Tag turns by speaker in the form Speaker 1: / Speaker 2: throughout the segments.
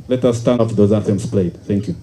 Speaker 1: Let us stand after those anthems played. Thank you.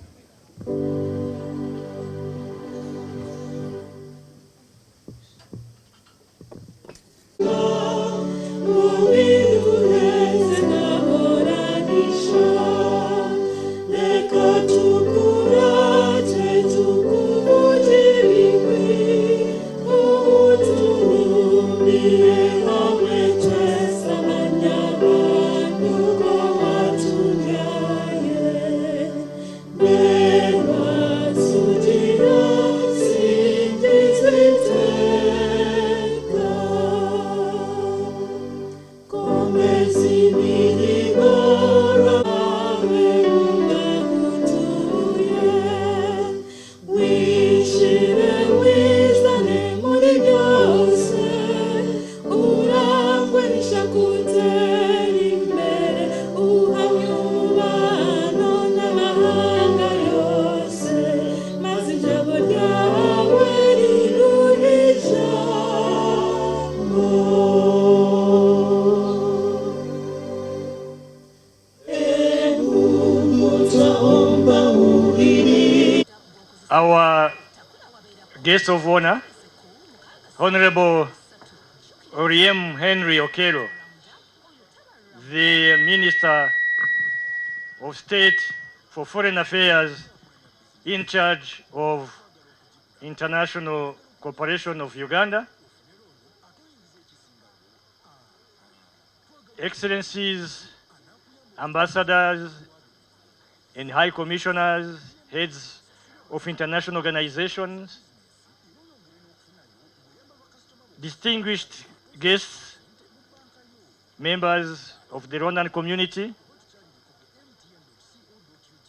Speaker 2: Our guest of honor, Honorable Oriem Henry Okello, the Minister of State for Foreign Affairs in charge of International Cooperation of Uganda, Excellencies, Ambassadors and High Commissioners, heads of international organizations, distinguished guests, members of the Rwandan community,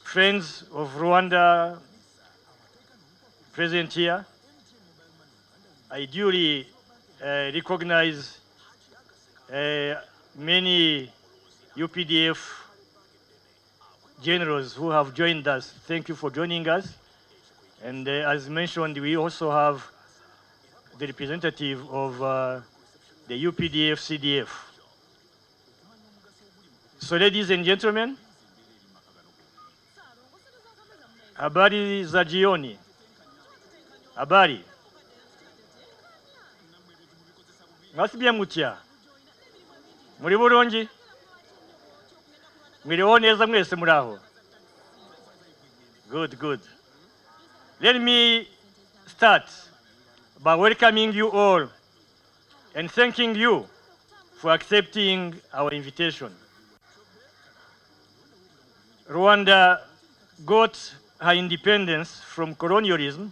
Speaker 2: friends of Rwanda present here. I duly recognize many UPDF generals who have joined us. Thank you for joining us. And as mentioned, we also have the representative of the UPDF CDF. So ladies and gentlemen, habari za jioni. Habari. Mwasibye mutya. Muri bulungi? Mwiriho neza mwese muraho? Good, good. Let me start by welcoming you all and thanking you for accepting our invitation. Rwanda got her independence from colonialism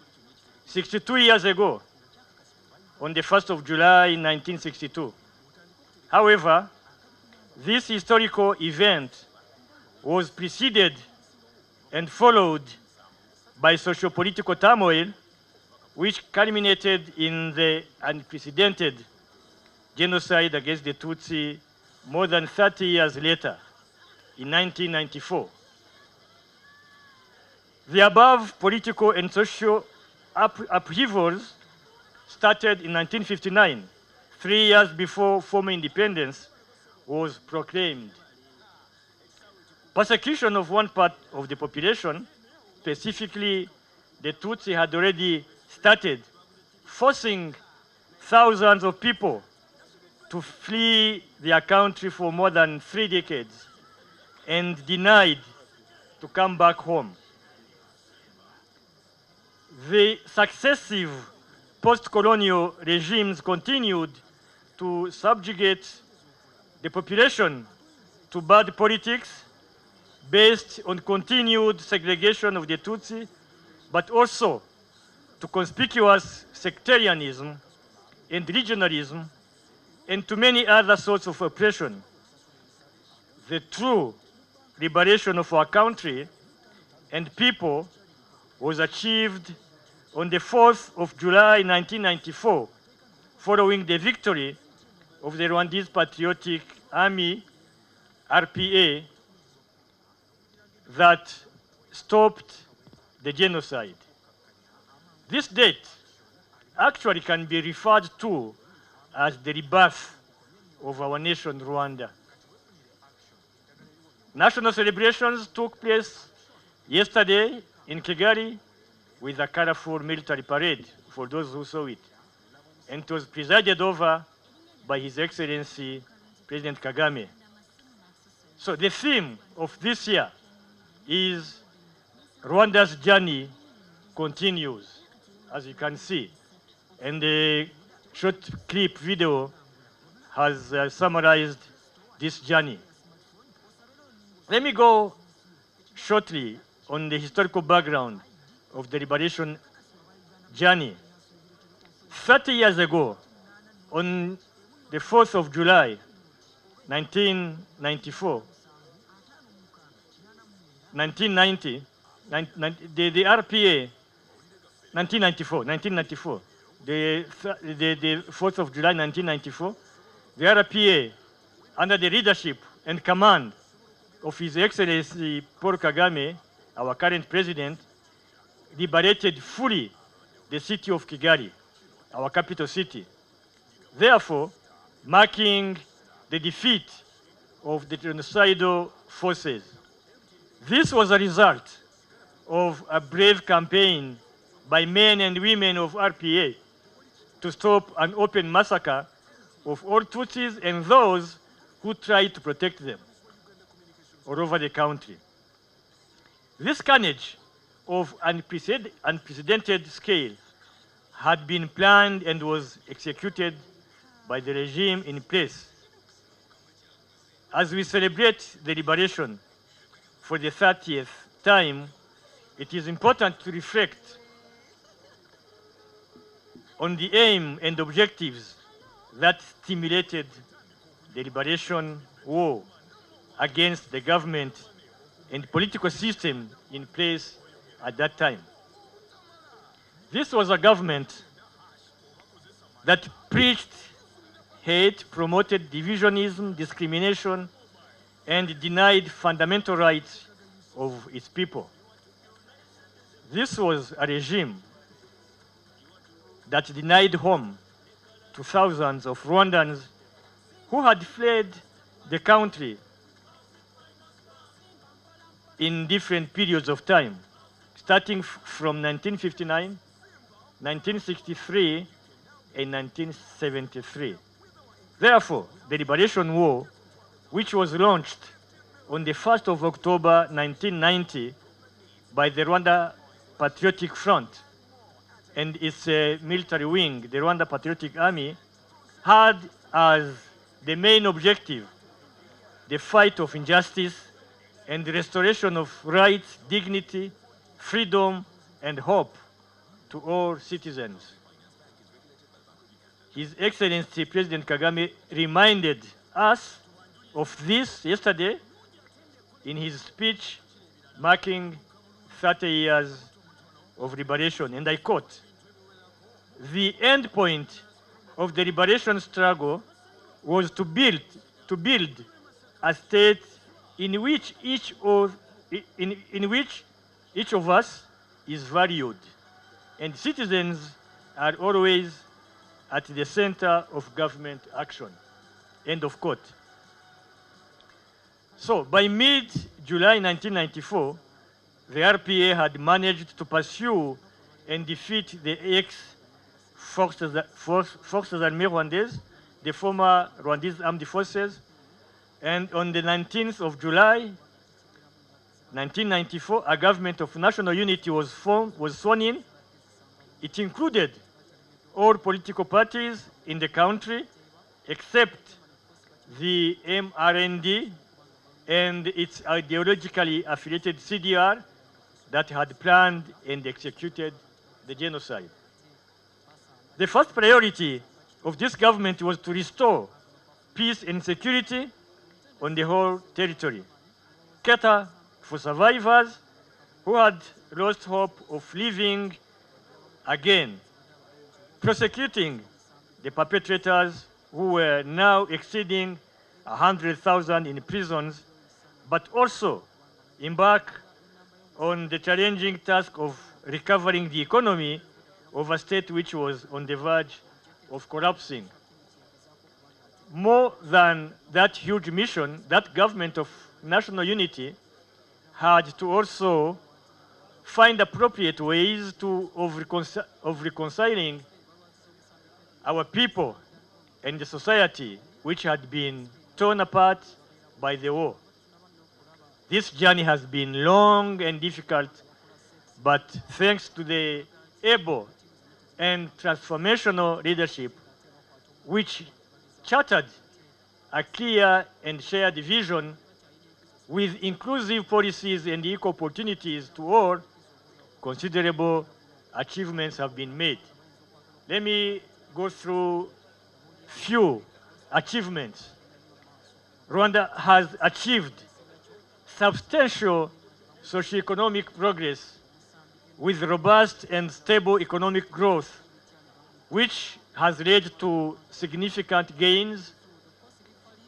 Speaker 2: 62 years ago, on the 1st of July 1962. However, this historical event was preceded and followed by socio-political turmoil, which culminated in the unprecedented genocide against the Tutsi more than 30 years later, in 1994. The above political and social upheavals started in 1959, 3 years before former independence was proclaimed. Persecution of one part of the population, specifically the Tutsi, had already started, forcing thousands of people to flee their country for more than 3 decades and denied to come back home. The successive post-colonial regimes continued to subjugate the population to bad politics based on continued segregation of the Tutsi, but also to conspicuous sectarianism and regionalism, and to many other sorts of oppression. The true liberation of our country and people was achieved on the 4th of July 1994, following the victory of the Rwandese Patriotic Army, RPA, that stopped the genocide. This date actually can be referred to as the rebirth of our nation, Rwanda. National celebrations took place yesterday in Kigali with a colorful military parade for those who saw it. And it was presided over by His Excellency President Kagame. So the theme of this year is Rwanda's journey continues, as you can see. And the short clip video has summarized this journey. Let me go shortly on the historical background of the liberation journey. 30 years ago, on the 4th of July, 1994, 1990, the RPA, 1994, the 4th of July 1994, the RPA, under the leadership and command of His Excellency Paul Kagame, our current president, liberated fully the city of Kigali, our capital city. Therefore, marking the defeat of the genocidal forces. This was a result of a brave campaign by men and women of RPA to stop an open massacre of all Tutsis and those who tried to protect them all over the country. This carnage of unprecedented scale had been planned and was executed by the regime in place. As we celebrate the liberation for the 30th time, it is important to reflect on the aim and objectives that stimulated the liberation war against the government and political system in place at that time. This was a government that preached hate, promoted divisionism, discrimination, and denied fundamental rights of its people. This was a regime that denied home to thousands of Rwandans who had fled the country in different periods of time, starting from 1959, 1963, and 1973. Therefore, the Liberation War, which was launched on the 1st of October 1990 by the Rwanda Patriotic Front and its military wing, the Rwanda Patriotic Army, had as the main objective the fight of injustice and the restoration of rights, dignity, freedom, and hope to all citizens. His Excellency President Kagame reminded us of this yesterday in his speech marking 30 years of liberation, and I quote, "The end point of the liberation struggle was to build a state in which each of us is valued, and citizens are always at the center of government action." End of quote. So by mid-July 1994, the RPA had managed to pursue and defeat the ex-Forces Armées Rwandaises, the former Rwandese armed forces, and on the 19th of July 1994, a government of national unity was sworn in. It included all political parties in the country except the MRND and its ideologically affiliated CDR that had planned and executed the genocide. The first priority of this government was to restore peace and security on the whole territory, cater for survivors who had lost hope of living again, prosecuting the perpetrators who were now exceeding 100,000 in prisons, but also embark on the challenging task of recovering the economy of a state which was on the verge of collapsing. More than that huge mission, that government of national unity had to also find appropriate ways of reconciling our people and the society which had been torn apart by the war. This journey has been long and difficult, but thanks to the able and transformational leadership which chartered a clear and shared vision with inclusive policies and equal opportunities to all, considerable achievements have been made. Let me go through few achievements. Rwanda has achieved substantial socioeconomic progress with robust and stable economic growth, which has led to significant gains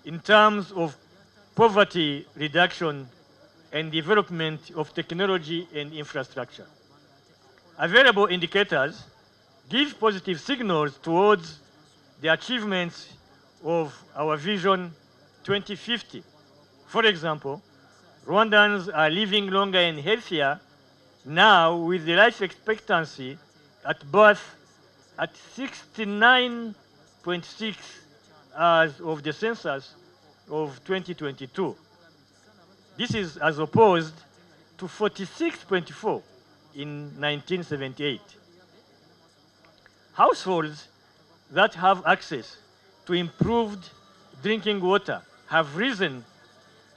Speaker 2: in terms of poverty reduction and development of technology and infrastructure. Available indicators give positive signals towards the achievements of our Vision 2050. For example, Rwandans are living longer and healthier now with the life expectancy at birth at 69.6 as of the census of 2022. This is as opposed to 46.4 in 1978. Households that have access to improved drinking water have risen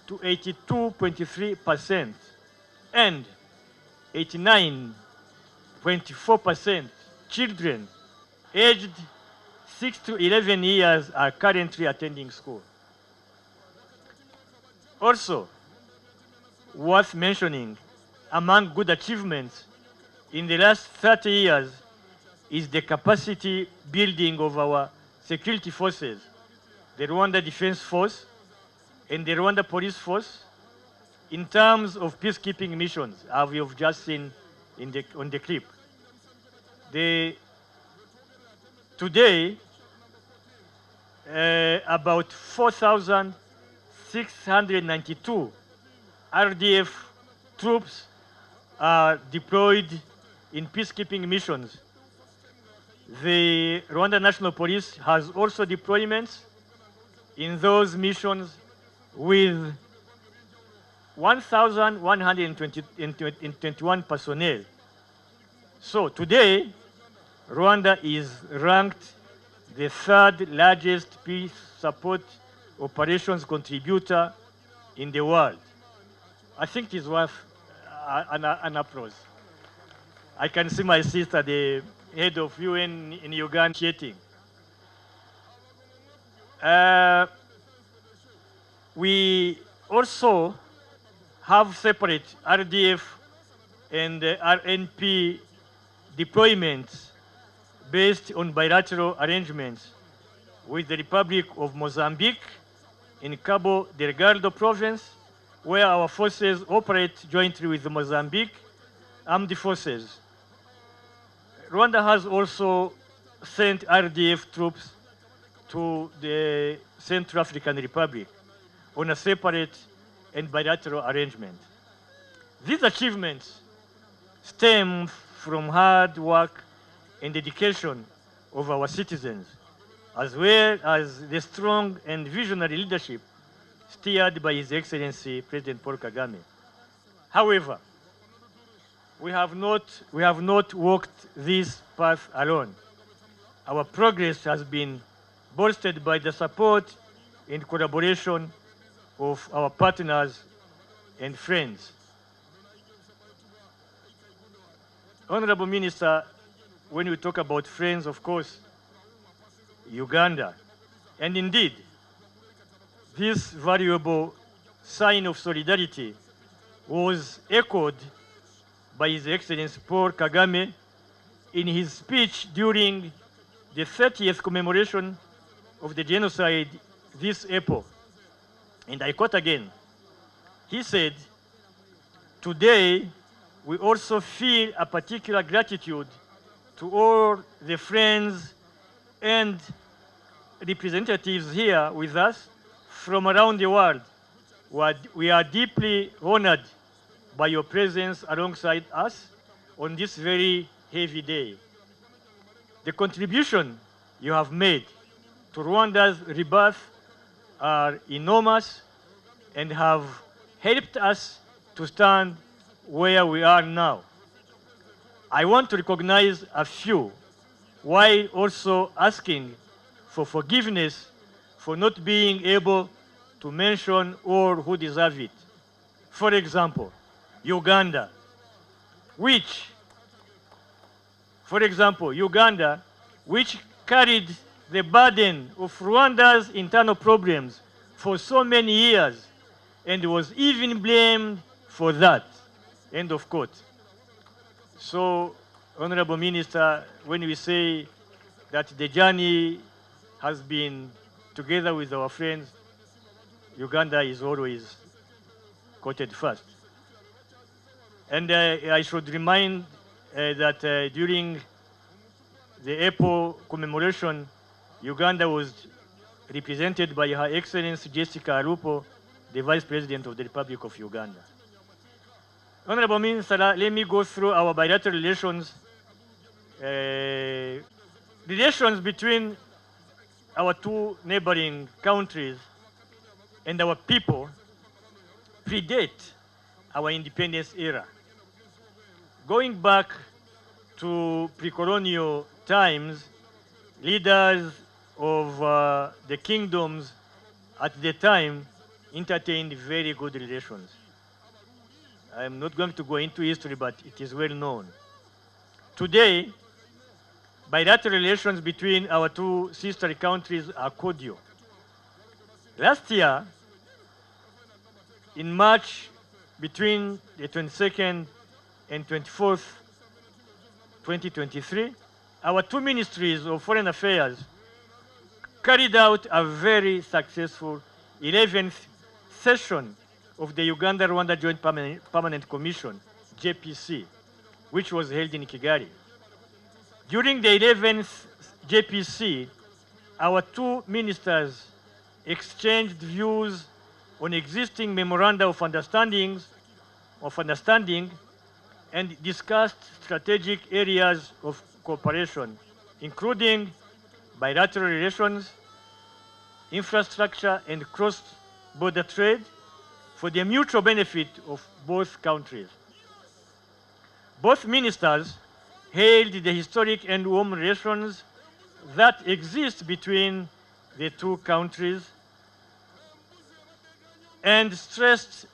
Speaker 2: to 82.3% and 89.4% children aged 6 to 11 years are currently attending school. Also, worth mentioning among good achievements in the last 30 years is the capacity building of our security forces, the Rwanda Defense Force and the Rwanda Police Force, in terms of peacekeeping missions, as we have just seen on the clip. Today, about 4,692 RDF troops are deployed in peacekeeping missions. The Rwanda National Police has also deployments in those missions with 1,121 personnel. So today, Rwanda is ranked the third largest peace support operations contributor in the world. I think it is worth an applause. I can see my sister, the head of UN in Uganda, cheating. We also have separate RDF and RNP deployments based on bilateral arrangements with the Republic of Mozambique in Cabo Delgado province, where our forces operate jointly with the Mozambique Armed Forces. Rwanda has also sent RDF troops to the Central African Republic on a separate and bilateral arrangement. These achievements stem from hard work and dedication of our citizens, as well as the strong and visionary leadership steered by His Excellency President Paul Kagame. However, we have not walked this path alone. Our progress has been bolstered by the support and collaboration of our partners and friends. Honorable Minister, when we talk about friends, of course, Uganda. And indeed, this valuable sign of solidarity was echoed by His Excellency Paul Kagame in his speech during the 30th commemoration of the genocide this April. And I quote again, he said, "Today, we also feel a particular gratitude to all the friends and representatives here with us from around the world We are deeply honored by your presence alongside us on this very heavy day. The contribution you have made to Rwanda's rebirth are enormous and have helped us to stand where we are now. I want to recognize a few while also asking for forgiveness for not being able to mention all who deserve it. For example, Uganda, which, which carried the burden of Rwanda's internal problems for so many years and was even blamed for that. End of quote. So, Honorable Minister, when we say that the journey has been together with our friends, Uganda is always quoted first. And I should remind that during the April commemoration, Uganda was represented by Her Excellency Jessica Alupo, the Vice President of the Republic of Uganda. Honorable Minister, let me go through our bilateral relations. Relations between our two neighboring countries and our people predate our independence era. Going back to pre-colonial times, leaders of the kingdoms at the time entertained very good relations. I'm not going to go into history, but it is well known. Today, bilateral relations between our two sister countries are cordial. Last year, in March, between the 22nd and 24th, 2023, our two ministries of foreign affairs carried out a very successful 11th session of the Uganda-Rwanda Joint Permanent Commission, JPC, which was held in Kigali. During the 11th JPC, our two ministers exchanged views on existing memoranda of understanding and discussed strategic areas of cooperation, including bilateral relations, infrastructure, and cross-border trade for the mutual benefit of both countries. Both ministers hailed the historic and warm relations that exist between the two countries and stressed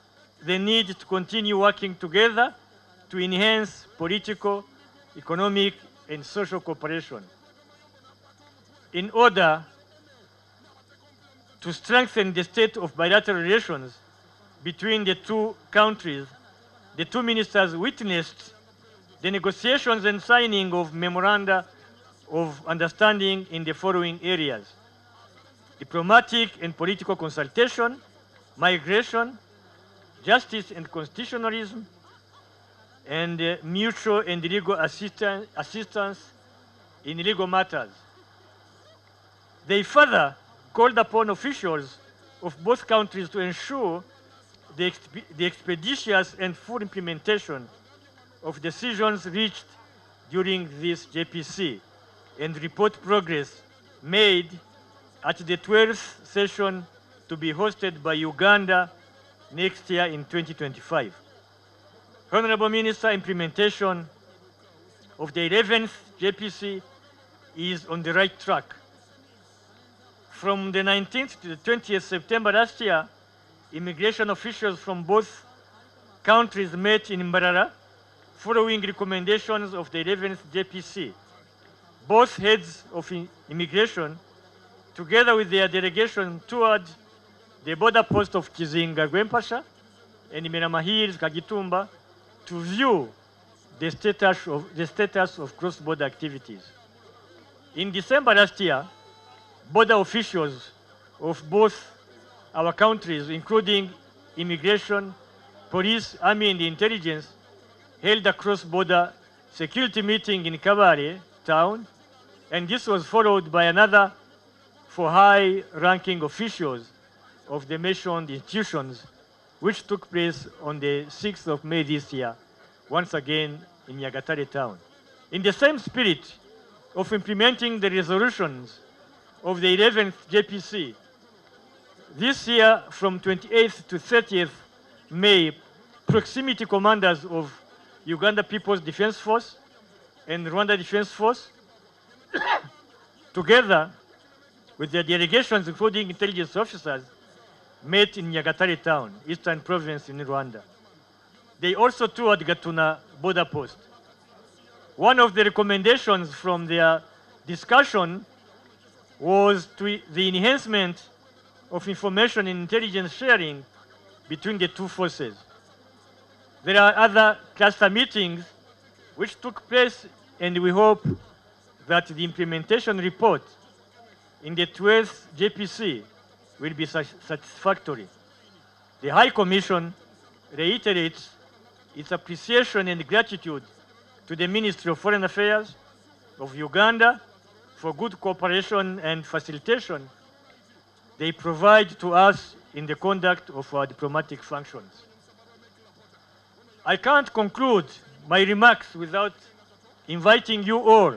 Speaker 2: the need to continue working together to enhance political, economic, and social cooperation. In order to strengthen the state of bilateral relations between the two countries, the two ministers witnessed the negotiations and signing of memoranda of understanding in the following areas: diplomatic and political consultation, migration, justice and constitutionalism, and mutual and legal assistance in legal matters. They further called upon officials of both countries to ensure the expeditious and full implementation of decisions reached during this JPC and report progress made at the 12th session to be hosted by Uganda next year in 2025. Honorable Minister, implementation of the 11th JPC is on the right track. From the 19th to the 20th September last year, immigration officials from both countries met in Mbarara following recommendations of the 11th JPC. Both heads of immigration, together with their delegation, toured the border post of Kizinga, Gwempasha, and Miramahir, Kagitumba, to view the status of cross-border activities. In December last year, border officials of both our countries, including immigration, police, army, and intelligence, held a cross-border security meeting in Kabare town, and this was followed by another for high-ranking officials of the mentioned institutions which took place on the 6th of May this year, once again in Nyagatare town. In the same spirit of implementing the resolutions of the 11th JPC, this year from 28th to 30th May, proximity commanders of Uganda People's Defense Force and Rwanda Defense Force, together with their delegations, including intelligence officers, met in Nyagatare town, Eastern Province in Rwanda. They also toured Gatuna border post. One of the recommendations from their discussion was the enhancement of information and intelligence sharing between the two forces. There are other cluster meetings which took place, and we hope that the implementation report in the 12th JPC will be satisfactory. The High Commission reiterates its appreciation and gratitude to the Ministry of Foreign Affairs of Uganda for good cooperation and facilitation they provide to us in the conduct of our diplomatic functions. I can't conclude my remarks without inviting you all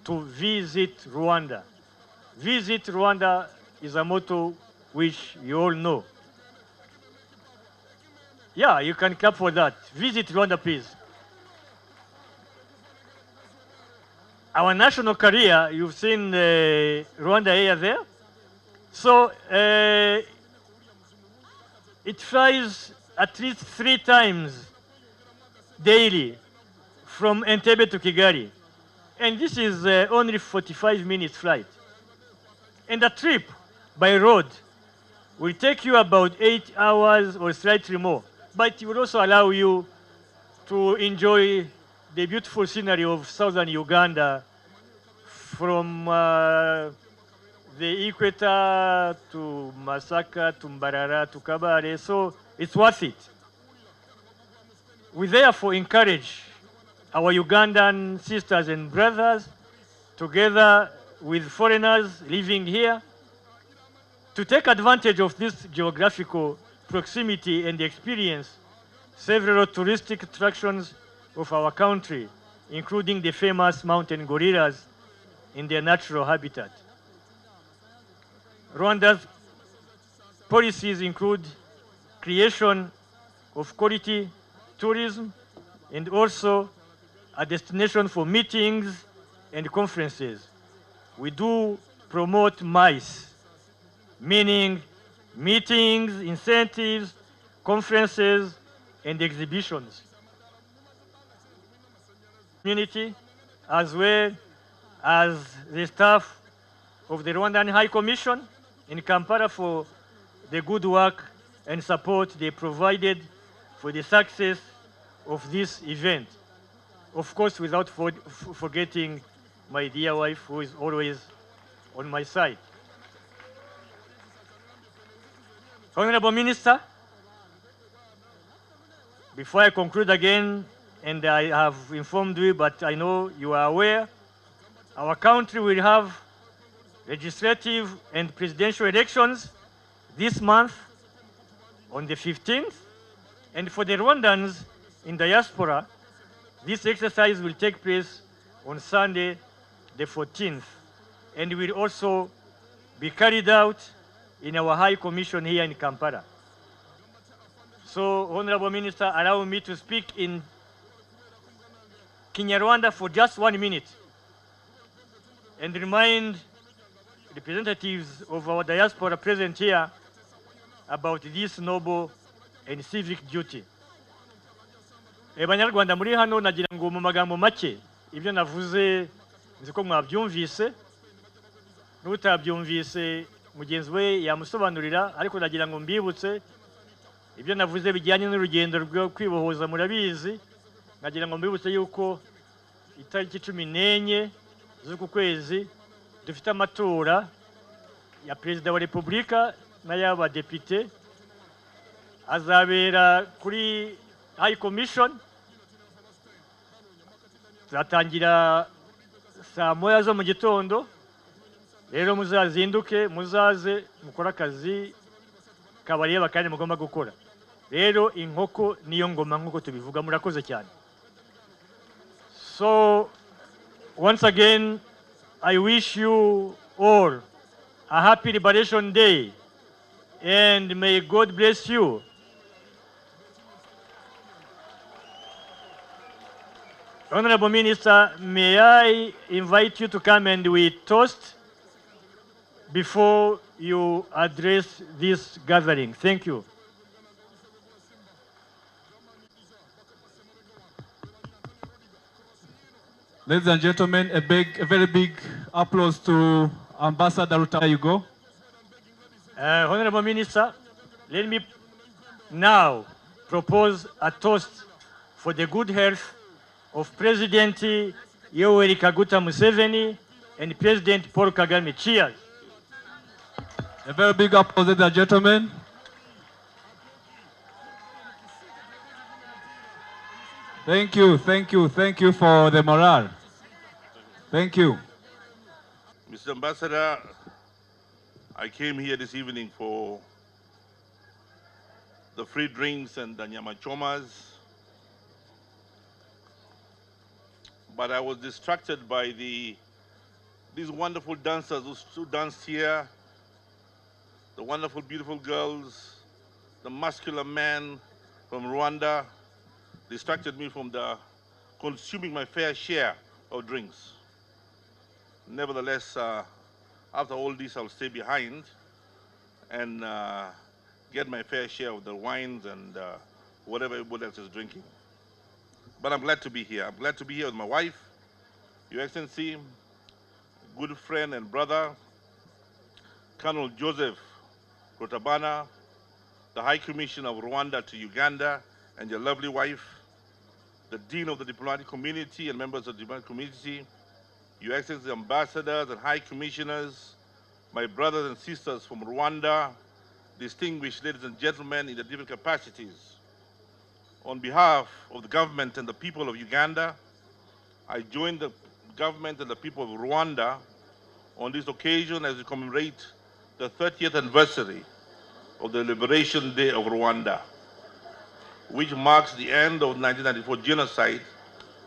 Speaker 2: to visit Rwanda. Visit Rwanda is a motto which you all know. Yeah, you can clap for that. Visit Rwanda, please. Our national carrier, you've seen Rwanda Air there. So it flies at least 3 times daily from Entebbe to Kigali. And this is only 45 minutes flight. And a trip by road will take you about 8 hours or slightly more. But it will also allow you to enjoy the beautiful scenery of southern Uganda from the equator to Masaka to Mbarara to Kabare. So it's worth it. We therefore encourage our Ugandan sisters and brothers, together with foreigners living here, to take advantage of this geographical proximity and experience several touristic attractions of our country, including the famous mountain gorillas in their natural habitat. Rwanda's policies include creation of quality tourism and also a destination for meetings and conferences. We do promote MICE, meaning meetings, incentives, conferences, and exhibitions. Community, as well as the staff of the Rwandan High Commission in Kampala for the good work and support they provided for the success of this event. Of course, without forgetting my dear wife, who is always on my side. Honorable Minister, before I conclude again, and I have informed you, but I know you are aware, our country will have legislative and presidential elections this month on the 15th. And for the Rwandans in diaspora, this exercise will take place on Sunday, the 14th, and will also be carried out in our High Commission here in Kampala. So, Honorable Minister, allow me to speak in Kinyarwanda for just 1 minute and remind representatives of our diaspora present here about this noble and civic duty. Banyarwanda muri hano, nagira ngo mu magambo make ibyo navuze nzi ko mwabyumvise, n'utabyumvise mugenzi we yamusobanurira, ariko nagira ngo mbibutse ibyo navuze bijyanye n'urugendo rwo kwibohoza. Murabizi, nagira ngo mbibutse yuko itariki 14 z'uku kwezi dufite amatora ya Perezida wa Repubulika n'ay'abadepite, azabera kuri High Commission, zatangira saa 9 zo mu gitondo. Rero muzazinduke, muzaze mukora akazi kabareba kandi mugomba gukora. rero inkoko niyo ngoma nk'uko tubivuga. Murakoze cyane. So once again, I wish you all a happy Liberation Day, and may God bless you. Honorable Minister, may I invite you to come and we toast before you address this gathering. Thank you.
Speaker 3: Ladies and gentlemen, a very big applause to Ambassador Ruta. There you go.
Speaker 2: Honorable Minister, let me now propose a toast for the good health of President Yoweri Kaguta Museveni and President Paul Kagame. Cheers.
Speaker 3: A very big applause, ladies and gentlemen. Thank you for the morale. Thank you.
Speaker 4: Mr. Ambassador, I came here this evening for the free drinks and the nyama chomas, but I was distracted by these wonderful dancers who danced here, the wonderful, beautiful girls, the muscular man from Rwanda, distracted me from consuming my fair share of drinks. Nevertheless, after all this, I'll stay behind and get my fair share of the wines and whatever everybody else is drinking. But I'm glad to be here. I'm glad to be here with my wife, Your Excellency, good friend and brother, Colonel Joseph Rutabana, the High Commissioner of Rwanda to Uganda, and your lovely wife, the Dean of the Diplomatic Community and members of the Diplomatic Community, Your Excellency, ambassadors and high commissioners, my brothers and sisters from Rwanda, distinguished ladies and gentlemen in the different capacities. On behalf of the government and the people of Uganda, I join the government and the people of Rwanda on this occasion as we commemorate the 30th anniversary of the Liberation Day of Rwanda, which marks the end of 1994 genocide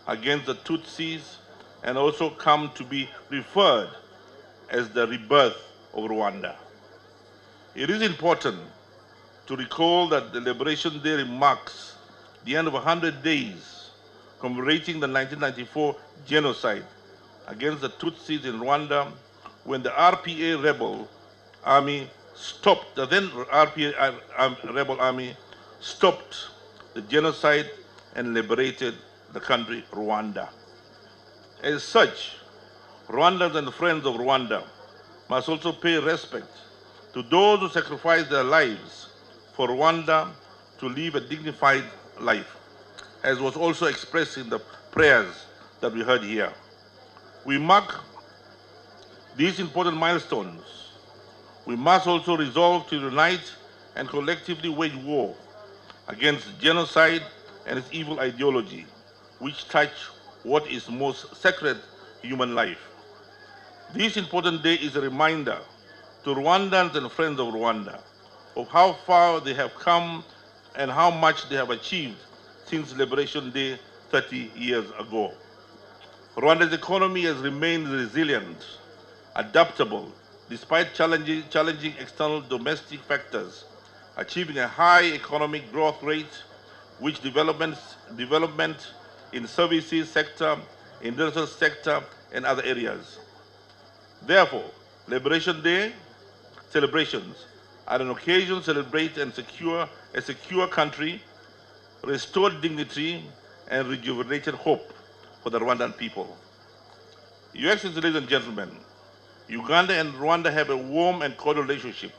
Speaker 4: against the Tutsis and also come to be referred as the rebirth of Rwanda. It is important to recall that the Liberation Day marks the end of 100 days commemorating the 1994 genocide against the Tutsis in Rwanda, when the RPA rebel army stopped, the then RPA rebel army stopped the genocide and liberated the country Rwanda. As such, Rwandans and friends of Rwanda must also pay respect to those who sacrificed their lives for Rwanda to live a dignified life, as was also expressed in the prayers that we heard here. We mark these important milestones. We must also resolve to unite and collectively wage war against genocide and its evil ideology, which touch what is most sacred, human life. This important day is a reminder to Rwandans and friends of Rwanda of how far they have come and how much they have achieved since Liberation Day 30 years ago. Rwanda's economy has remained resilient, adaptable, despite challenging external domestic factors, achieving a high economic growth rate, which development in services sector, industrial sector, and other areas. Therefore, Liberation Day celebrations are an occasion to celebrate and secure a secure country, restored dignity, and rejuvenated hope for the Rwandan people. Your Excellency, ladies and gentlemen, Uganda and Rwanda have a warm and cordial relationship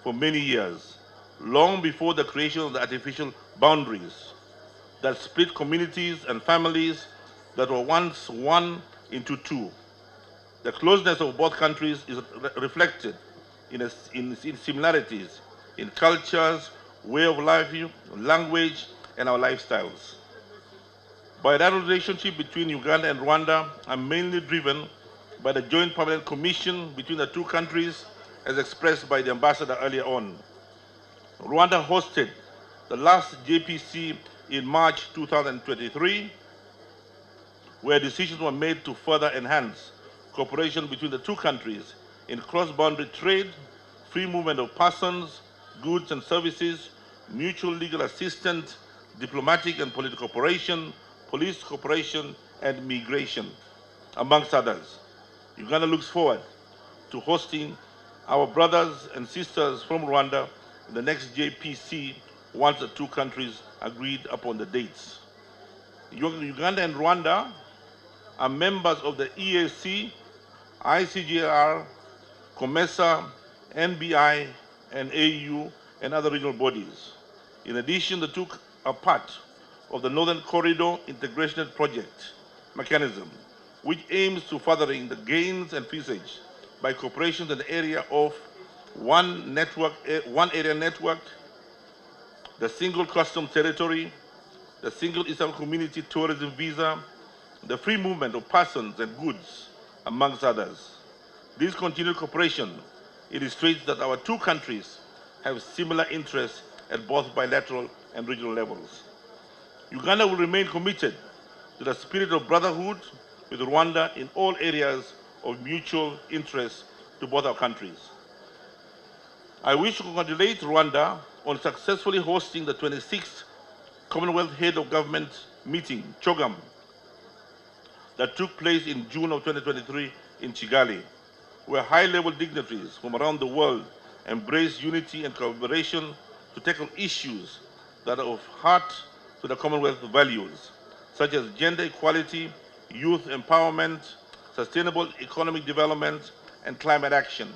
Speaker 4: for many years, long before the creation of the artificial boundaries that split communities and families that were once one into two. The closeness of both countries is reflected in similarities in cultures, way of life, language, and our lifestyles. Bilateral relationship between Uganda and Rwanda are mainly driven by the Joint Permanent Commission between the two countries, as expressed by the ambassador earlier on. Rwanda hosted the last JPC in March 2023, where decisions were made to further enhance cooperation between the two countries in cross-boundary trade, free movement of persons, goods and services, mutual legal assistance, diplomatic and political cooperation, police cooperation, and migration, amongst others. Uganda looks forward to hosting our brothers and sisters from Rwanda in the next JPC once the two countries agreed upon the dates. Uganda and Rwanda are members of the EAC, ICGR, COMESA, NBI, and AU, and other regional bodies. In addition, the two are part of the Northern Corridor Integration Project mechanism, which aims to furthering the gains and envisaged by cooperation in the area of one area network, the single customs territory, the single Eastern Community tourism visa, the free movement of persons and goods, amongst others. This continued cooperation illustrates that our two countries have similar interests at both bilateral and regional levels. Uganda will remain committed to the spirit of brotherhood with Rwanda in all areas of mutual interest to both our countries. I wish to congratulate Rwanda on successfully hosting the 26th Commonwealth Head of Government meeting, CHOGM, that took place in June of 2023 in Kigali, where high-level dignitaries from around the world embraced unity and collaboration to tackle issues that are of heart to the Commonwealth values, such as gender equality, youth empowerment, sustainable economic development, and climate action.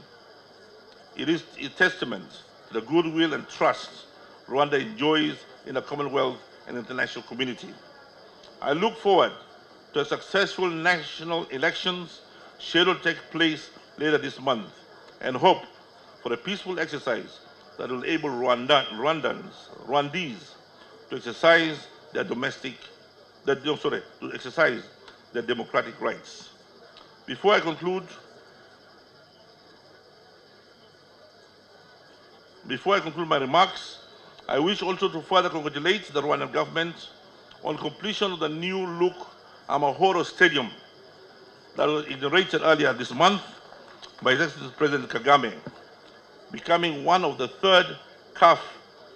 Speaker 4: It is a testament to the goodwill and trust Rwanda enjoys in the Commonwealth and international community. I look forward to a successful national elections scheduled to take place later this month and hope for a peaceful exercise that will enable Rwandese to exercise their democratic rights. Before I conclude my remarks, I wish also to further congratulate the Rwandan government on completion of the new look Amahoro Stadium that was inaugurated earlier this month by His Excellency President Kagame, becoming one of the third CAF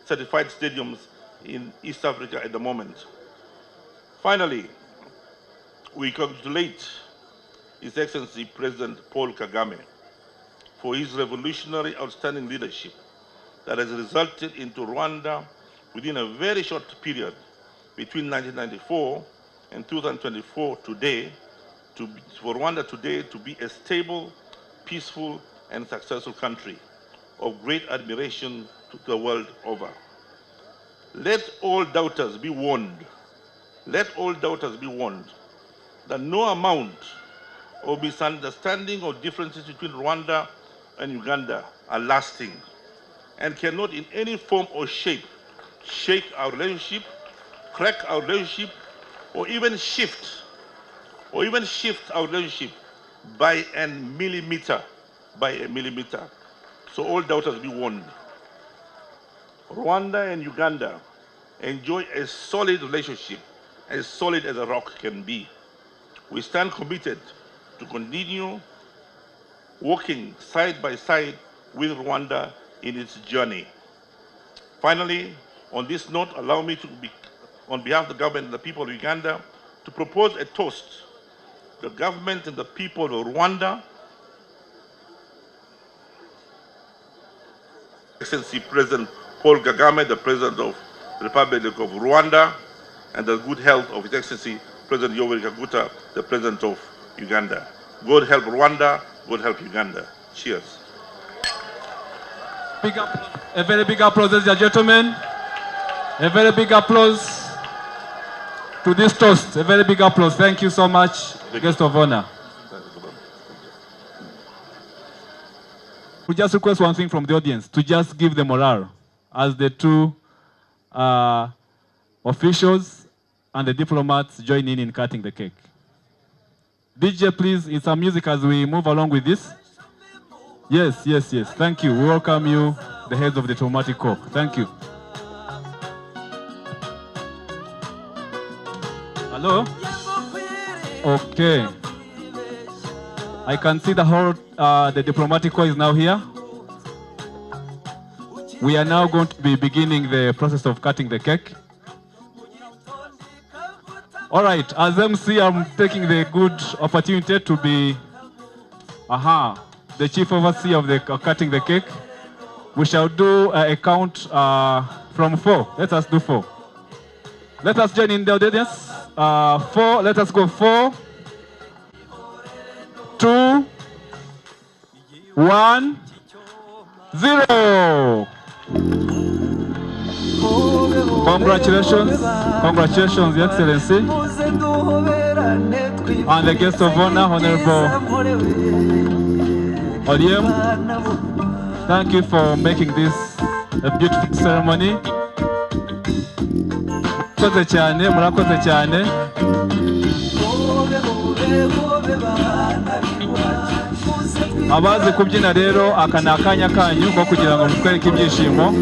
Speaker 4: certified stadiums in East Africa at the moment. Finally, we congratulate His Excellency President Paul Kagame for his revolutionary outstanding leadership that has resulted into Rwanda within a very short period between 1994 and 2024 for Rwanda today to be a stable, peaceful, and successful country of great admiration to the world over. Let all doubters be warned. Let all doubters be warned that no amount of misunderstanding or differences between Rwanda and Uganda are lasting and cannot in any form or shape shake our relationship, crack our relationship, or even shift our relationship by a millimeter. So all doubters be warned. Rwanda and Uganda enjoy a solid relationship, as solid as a rock can be. We stand committed to continue working side by side with Rwanda in its journey. Finally, on this note, allow me to on behalf of the government and the people of Uganda, to propose a toast. The government and the people of Rwanda, Excellency President Paul Kagame, the President of the Republic of Rwanda, and the good health of His Excellency President Yoweri Kaguta, the President of Uganda. God help Rwanda, God help Uganda. Cheers.
Speaker 3: A very big applause, ladies and gentlemen. A very big applause to this toast. A very big applause. Thank you so much, guest of honor. We just request one thing from the audience, to just give the morale as the two officials and the diplomats join in cutting the cake. DJ, please, in some music as we move along with this. Yes. Thank you. We welcome you, the heads of the diplomatic corps. Thank you. Hello? Okay. I can see the whole, the diplomatic corps is now here. We are now going to be beginning the process of cutting the cake. All right, as MC, I'm taking the good opportunity to be the chief overseer of the cutting the cake. We shall do a count from 4. Let us do 4. Let us join in the audience. 4, let us go 4, 2, 1, 0. Congratulations, congratulations, Your Excellency, and the guest of honor, Honorable Odiem. Thank you for making this a beautiful ceremony. Murakoze cyane, murakoze cyane. Abazi kubyina rero aka ni akanya kanyu ko kugira ngo mutwereke ibyishimo.